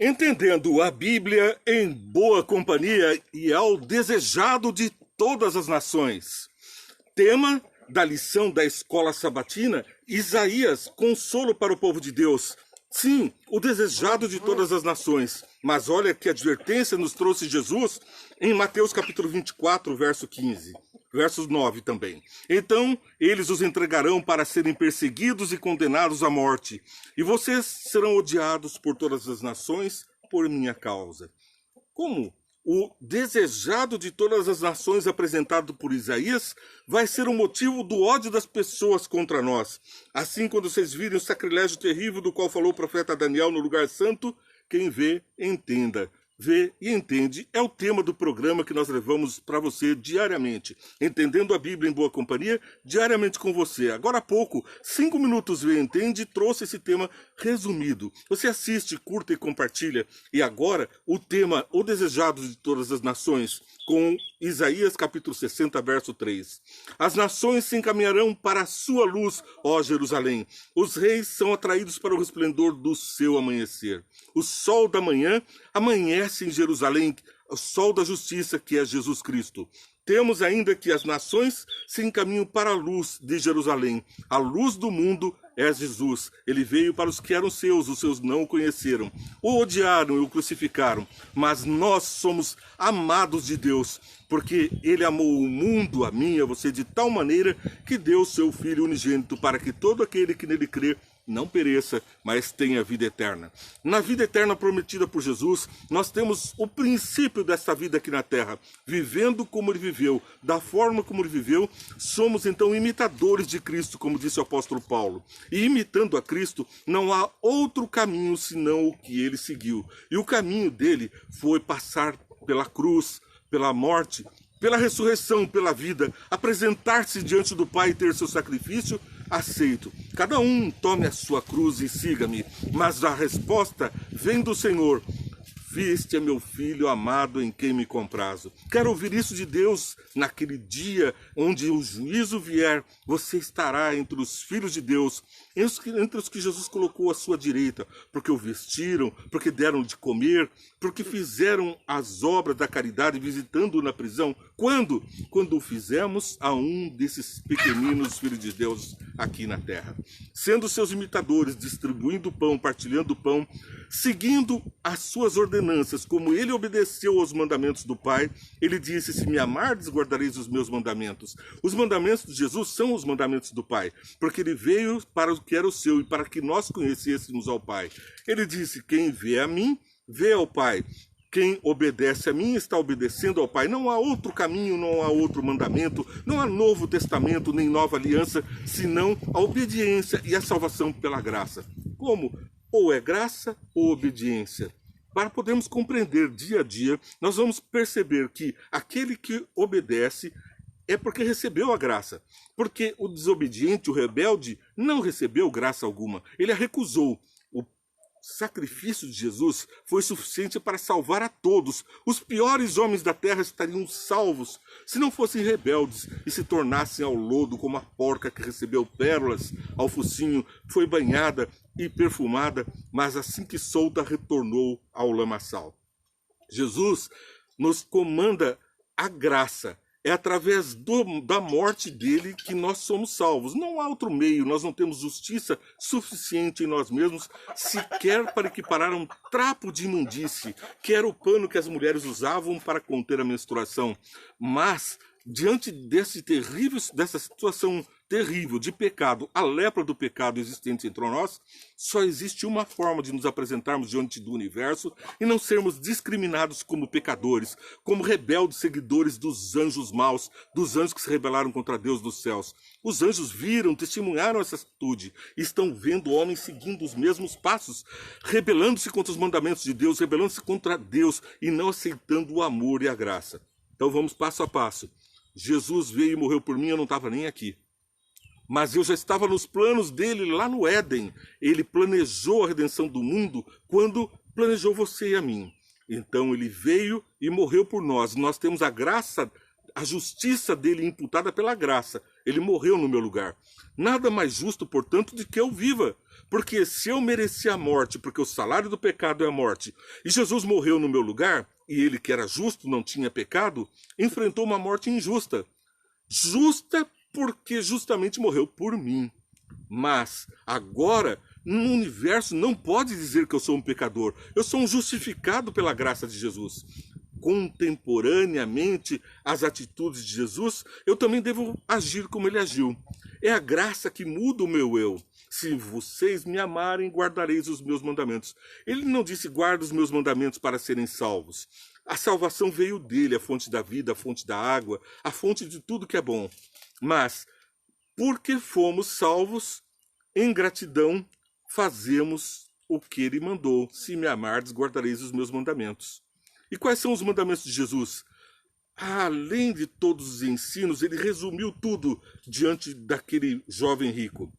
Entendendo a Bíblia em boa companhia e ao desejado de todas as nações. Tema da lição da escola sabatina, Isaías, consolo para o povo de Deus. Sim, o desejado de todas as nações. Mas olha que advertência nos trouxe Jesus em Mateus capítulo 24, verso 15. Versos 9 também. Então, eles os entregarão para serem perseguidos e condenados à morte. E vocês serão odiados por todas as nações por minha causa. Como o desejado de todas as nações apresentado por Isaías vai ser o motivo do ódio das pessoas contra nós. Assim, quando vocês virem o sacrilégio terrível do qual falou o profeta Daniel no lugar santo, quem vê, entenda. Vê e entende é o tema do programa que nós levamos para você diariamente. Entendendo a Bíblia em boa companhia, diariamente com você. Agora há pouco, 5 minutos Vê e Entende trouxe esse tema resumido. Você assiste, curta e compartilha. E agora, o tema O Desejado de Todas as Nações, com Isaías capítulo 60, verso 3. As nações se encaminharão para a sua luz, ó Jerusalém. Os reis são atraídos para o resplendor do seu amanhecer. O sol da manhã amanhece em Jerusalém, o sol da justiça, que é Jesus Cristo. Temos ainda que as nações se encaminham para a luz de Jerusalém. A luz do mundo é Jesus. Ele veio para os que eram seus, os seus não o conheceram. O odiaram e o crucificaram. Mas nós somos amados de Deus, porque ele amou o mundo, a mim e a você, de tal maneira que deu seu Filho unigênito para que todo aquele que nele crê não pereça, mas tenha vida eterna. Na vida eterna prometida por Jesus, nós temos o princípio desta vida aqui na terra. Vivendo como ele viveu, da forma como ele viveu, somos então imitadores de Cristo, como disse o apóstolo Paulo. E imitando a Cristo, não há outro caminho senão o que ele seguiu. E o caminho dele foi passar pela cruz, pela morte, pela ressurreição, pela vida, apresentar-se diante do Pai e ter seu sacrifício aceito. Cada um tome a sua cruz e siga-me. Mas a resposta vem do Senhor. Este é meu filho amado em quem me comprazo. Quero ouvir isso de Deus naquele dia onde o juízo vier. Você estará entre os filhos de Deus, entre os que Jesus colocou à sua direita, porque o vestiram, porque deram de comer, porque fizeram as obras da caridade visitando-o na prisão. Quando? Quando o fizemos a um desses pequeninos filhos de Deus aqui na terra. Sendo seus imitadores, distribuindo o pão, partilhando o pão, seguindo as suas ordenanças, como ele obedeceu aos mandamentos do Pai, ele disse, se me amardes, guardareis os meus mandamentos. Os mandamentos de Jesus são os mandamentos do Pai, porque ele veio para o que era o seu e para que nós conhecêssemos ao Pai. Ele disse, quem vê a mim, vê ao Pai. Quem obedece a mim está obedecendo ao Pai. Não há outro caminho, não há outro mandamento, não há novo testamento, nem nova aliança, senão a obediência e a salvação pela graça. Como? Ou é graça ou obediência. Para podermos compreender dia a dia, nós vamos perceber que aquele que obedece é porque recebeu a graça. Porque o desobediente, o rebelde, não recebeu graça alguma. Ele a recusou. O sacrifício de Jesus foi suficiente para salvar a todos. Os piores homens da terra estariam salvos se não fossem rebeldes e se tornassem ao lodo como a porca que recebeu pérolas ao focinho, foi banhada e perfumada, mas assim que solta retornou ao lamaçal. Jesus nos comanda a graça. É através da morte dele que nós somos salvos. Não há outro meio, nós não temos justiça suficiente em nós mesmos, sequer para equiparar um trapo de imundície, que era o pano que as mulheres usavam para conter a menstruação. Mas, diante dessa situação terrível de pecado, a lepra do pecado existente entre nós, só existe uma forma de nos apresentarmos diante do universo e não sermos discriminados como pecadores, como rebeldes seguidores dos anjos maus, dos anjos que se rebelaram contra Deus dos céus. Os anjos viram, testemunharam essa atitude e estão vendo homens seguindo os mesmos passos, rebelando-se contra os mandamentos de Deus, rebelando-se contra Deus e não aceitando o amor e a graça. Então vamos passo a passo. Jesus veio e morreu por mim, eu não estava nem aqui. Mas eu já estava nos planos dele lá no Éden. Ele planejou a redenção do mundo quando planejou você e a mim. Então ele veio e morreu por nós. Nós temos a graça, a justiça dele imputada pela graça. Ele morreu no meu lugar. Nada mais justo, portanto, de que eu viva. Porque se eu merecia a morte, porque o salário do pecado é a morte, e Jesus morreu no meu lugar, e ele que era justo, não tinha pecado, enfrentou uma morte injusta. Justa porque justamente morreu por mim. Mas agora, no universo, não pode dizer que eu sou um pecador. Eu sou um justificado pela graça de Jesus. Contemporaneamente às atitudes de Jesus, eu também devo agir como ele agiu. É a graça que muda o meu eu. Se vocês me amarem, guardareis os meus mandamentos. Ele não disse guarda os meus mandamentos para serem salvos. A salvação veio dele, a fonte da vida, a fonte da água, a fonte de tudo que é bom. Mas, porque fomos salvos, em gratidão, fazemos o que ele mandou. Se me amardes, guardareis os meus mandamentos. E quais são os mandamentos de Jesus? Além de todos os ensinos, ele resumiu tudo diante daquele jovem rico.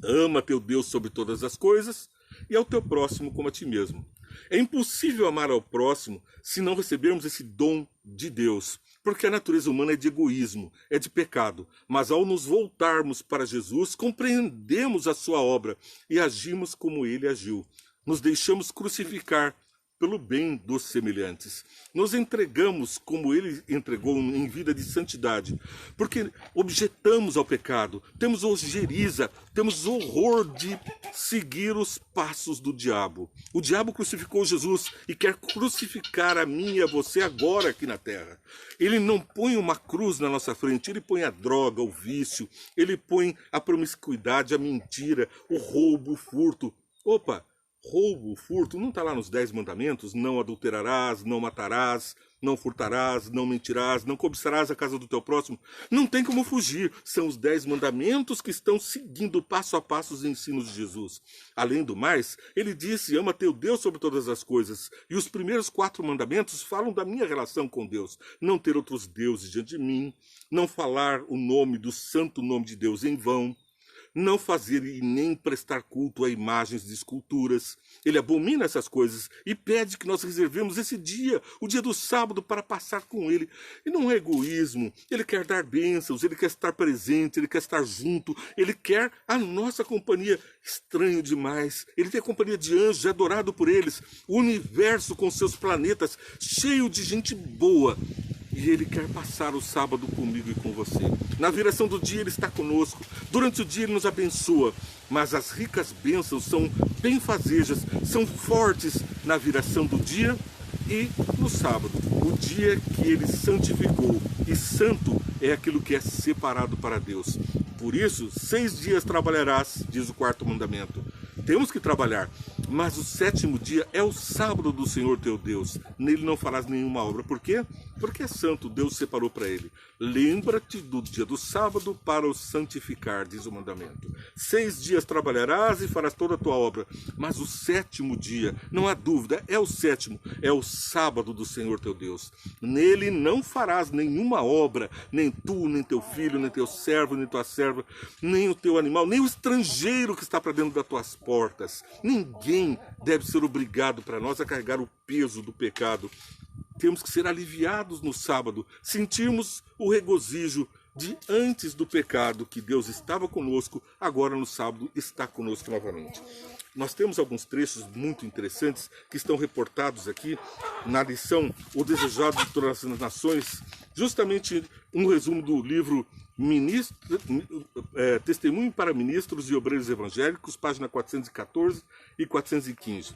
Ama teu Deus sobre todas as coisas e ao teu próximo como a ti mesmo. É impossível amar ao próximo se não recebermos esse dom de Deus, porque a natureza humana é de egoísmo, é de pecado. Mas ao nos voltarmos para Jesus, compreendemos a sua obra e agimos como ele agiu. Nos deixamos crucificar pelo bem dos semelhantes. Nos entregamos como ele entregou em vida de santidade, porque objetamos ao pecado, temos ojeriza, temos horror de seguir os passos do diabo. O diabo crucificou Jesus e quer crucificar a mim e a você agora aqui na terra. Ele não põe uma cruz na nossa frente, ele põe a droga, o vício, ele põe a promiscuidade, a mentira, o roubo, o furto. Opa! Roubo, furto, não está lá nos 10 mandamentos? Não adulterarás, não matarás, não furtarás, não mentirás, não cobiçarás a casa do teu próximo. Não tem como fugir. São os 10 mandamentos que estão seguindo passo a passo os ensinos de Jesus. Além do mais, ele disse, ama teu Deus sobre todas as coisas. E os primeiros 4 mandamentos falam da minha relação com Deus. Não ter outros deuses diante de mim, não falar o nome do santo nome de Deus em vão, não fazer e nem prestar culto a imagens de esculturas. Ele abomina essas coisas e pede que nós reservemos esse dia, o dia do sábado, para passar com ele. E não é egoísmo, ele quer dar bênçãos, ele quer estar presente, ele quer estar junto, ele quer a nossa companhia. Estranho demais, ele tem a companhia de anjos, é adorado por eles, o universo com seus planetas, cheio de gente boa. E ele quer passar o sábado comigo e com você. Na viração do dia ele está conosco. Durante o dia ele nos abençoa. Mas as ricas bênçãos são benfazejas, são fortes na viração do dia e no sábado. O dia que ele santificou. E santo é aquilo que é separado para Deus. Por isso, 6 dias trabalharás, diz o 4º mandamento. Temos que trabalhar, mas o 7º dia é o sábado do Senhor teu Deus. Nele não farás nenhuma obra. Por quê? Porque é santo, Deus separou para ele. Lembra-te do dia do sábado para o santificar, diz o mandamento. 6 dias trabalharás e farás toda a tua obra, mas o 7º dia, não há dúvida, é o 7º, é o sábado do Senhor teu Deus. Nele não farás nenhuma obra, nem tu, nem teu filho, nem teu servo, nem tua serva, nem o teu animal, nem o estrangeiro que está para dentro das tuas portas. Ninguém deve ser obrigado para nós a carregar o peso do pecado. Temos que ser aliviados no sábado, sentirmos o regozijo de antes do pecado, que Deus estava conosco, agora no sábado está conosco novamente. Nós temos alguns trechos muito interessantes que estão reportados aqui na lição O Desejado de Todas as Nações, justamente um resumo do livro Testemunho para Ministros e Obreiros Evangélicos, página 414 e 415.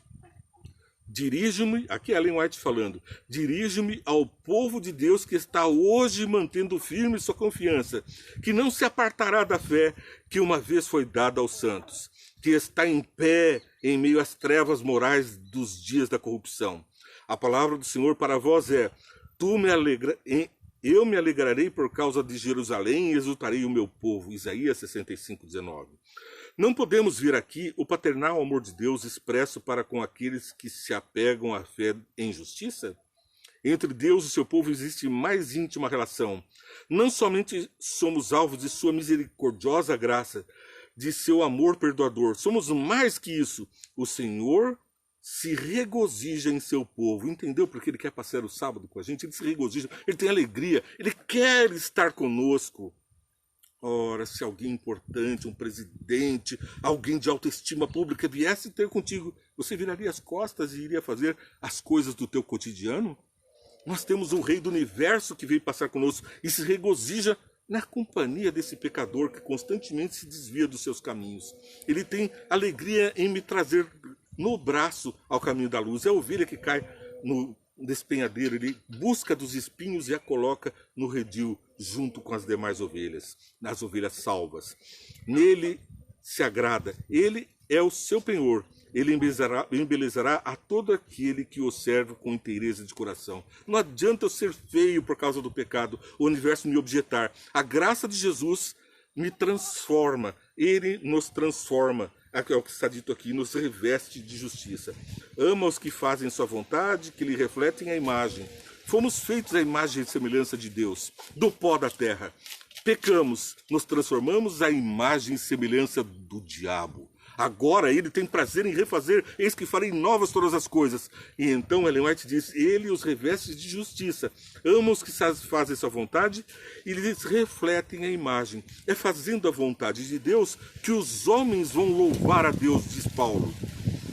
Dirijo-me, aqui é Ellen White falando, dirijo-me ao povo de Deus que está hoje mantendo firme sua confiança, que não se apartará da fé que uma vez foi dada aos santos, que está em pé em meio às trevas morais dos dias da corrupção. A palavra do Senhor para vós é, eu me alegrarei por causa de Jerusalém e exultarei o meu povo. Isaías 65:19. Não podemos ver aqui o paternal amor de Deus expresso para com aqueles que se apegam à fé em justiça? Entre Deus e seu povo existe mais íntima relação. Não somente somos alvos de sua misericordiosa graça, de seu amor perdoador. Somos mais que isso. O Senhor se regozija em seu povo. Entendeu porque ele quer passar o sábado com a gente? Ele se regozija, ele tem alegria, ele quer estar conosco. Ora, se alguém importante, um presidente, alguém de autoestima pública viesse ter contigo, você viraria as costas e iria fazer as coisas do teu cotidiano? Nós temos o Rei do Universo que veio passar conosco e se regozija na companhia desse pecador que constantemente se desvia dos seus caminhos. Ele tem alegria em me trazer no braço ao caminho da luz. É a ovelha que cai no despenhadeiro, ele busca dos espinhos e a coloca no redil junto com as demais ovelhas, nas ovelhas salvas. Nele se agrada, ele é o seu penhor. Ele embelezará a todo aquele que o serve com inteireza de coração. Não adianta eu ser feio por causa do pecado, o universo me objetar. A graça de Jesus me transforma, ele nos transforma. É o que está dito aqui, nos reveste de justiça. Ama os que fazem sua vontade, que lhe refletem a imagem. Fomos feitos à imagem e semelhança de Deus, do pó da terra. Pecamos, nos transformamos à imagem e semelhança do diabo. Agora ele tem prazer em refazer, eis que farei novas todas as coisas. E então Ellen White diz, ele os reveste de justiça. Ama os que fazem sua vontade e lhes refletem a imagem. É fazendo a vontade de Deus que os homens vão louvar a Deus, diz Paulo.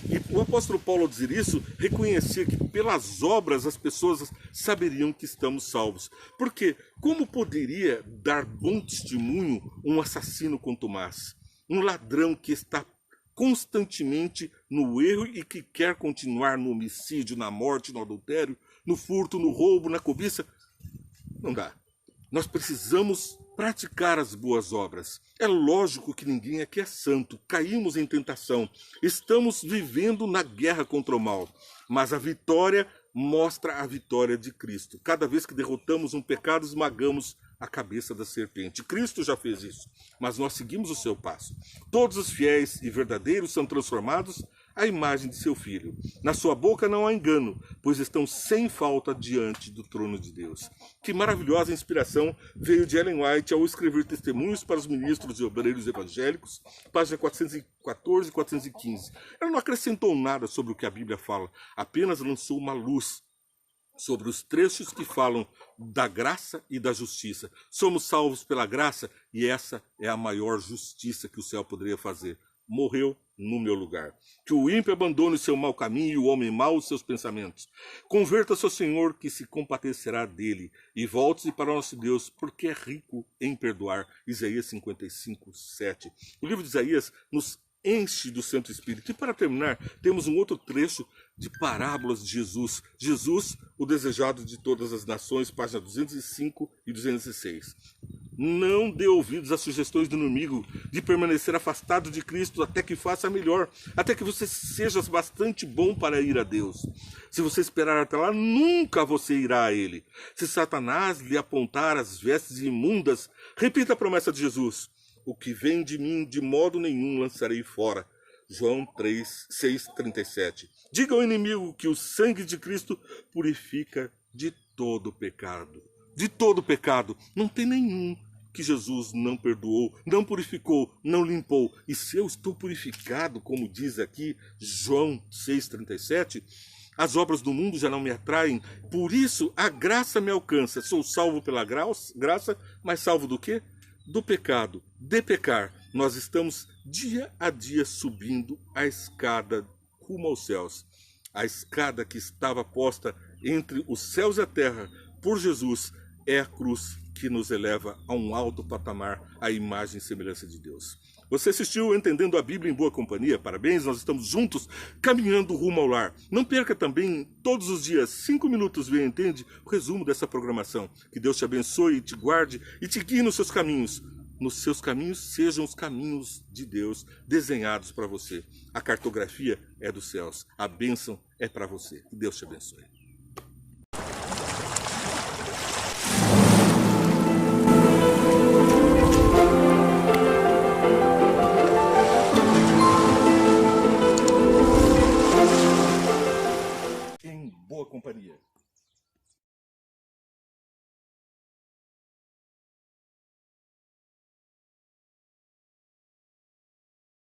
E o apóstolo Paulo, ao dizer isso, reconhecia que pelas obras as pessoas saberiam que estamos salvos. Porque como poderia dar bom testemunho um assassino contumaz? Um ladrão que está constantemente no erro e que quer continuar no homicídio, na morte, no adultério, no furto, no roubo, na cobiça? Não dá. Nós precisamos praticar as boas obras. É lógico que ninguém aqui é santo. Caímos em tentação. Estamos vivendo na guerra contra o mal. Mas a vitória mostra a vitória de Cristo. Cada vez que derrotamos um pecado, esmagamos a cabeça da serpente. Cristo já fez isso, mas nós seguimos o seu passo. Todos os fiéis e verdadeiros são transformados à imagem de seu Filho. Na sua boca não há engano, pois estão sem falta diante do trono de Deus. Que maravilhosa inspiração veio de Ellen White ao escrever testemunhos para os ministros e obreiros evangélicos, página 414 e 415. Ela não acrescentou nada sobre o que a Bíblia fala, apenas lançou uma luz sobre os trechos que falam da graça e da justiça. Somos salvos pela graça e essa é a maior justiça que o céu poderia fazer. Morreu no meu lugar. Que o ímpio abandone o seu mau caminho e o homem mau os seus pensamentos. Converta-se ao Senhor, que se compadecerá dele, e volte-se para o nosso Deus, porque é rico em perdoar. Isaías 55, 7. O livro de Isaías nos enche do Santo Espírito. E para terminar, temos um outro trecho de parábolas de Jesus. Jesus, o desejado de todas as nações, página 205 e 206. Não dê ouvidos às sugestões do inimigo de permanecer afastado de Cristo até que faça melhor, até que você seja bastante bom para ir a Deus. Se você esperar até lá, nunca você irá a Ele. Se Satanás lhe apontar as vestes imundas, repita a promessa de Jesus. O que vem de mim, de modo nenhum lançarei fora. João 6,37. Diga ao inimigo que o sangue de Cristo purifica de todo pecado. De todo pecado. Não tem nenhum que Jesus não perdoou, não purificou, não limpou. E se eu estou purificado, como diz aqui João 6,37, as obras do mundo já não me atraem. Por isso a graça me alcança. Sou salvo pela graça, mas salvo do quê? Do pecado, de pecar. Nós estamos dia a dia subindo a escada rumo aos céus. A escada que estava posta entre os céus e a terra por Jesus é a cruz que nos eleva a um alto patamar, à imagem e semelhança de Deus. Você assistiu Entendendo a Bíblia em Boa Companhia? Parabéns, nós estamos juntos caminhando rumo ao lar. Não perca também, todos os dias, 5 minutos, Vem Entende, o resumo dessa programação. Que Deus te abençoe, te guarde e te guie nos seus caminhos. Nos seus caminhos sejam os caminhos de Deus desenhados para você. A cartografia é dos céus, a bênção é para você. Que Deus te abençoe.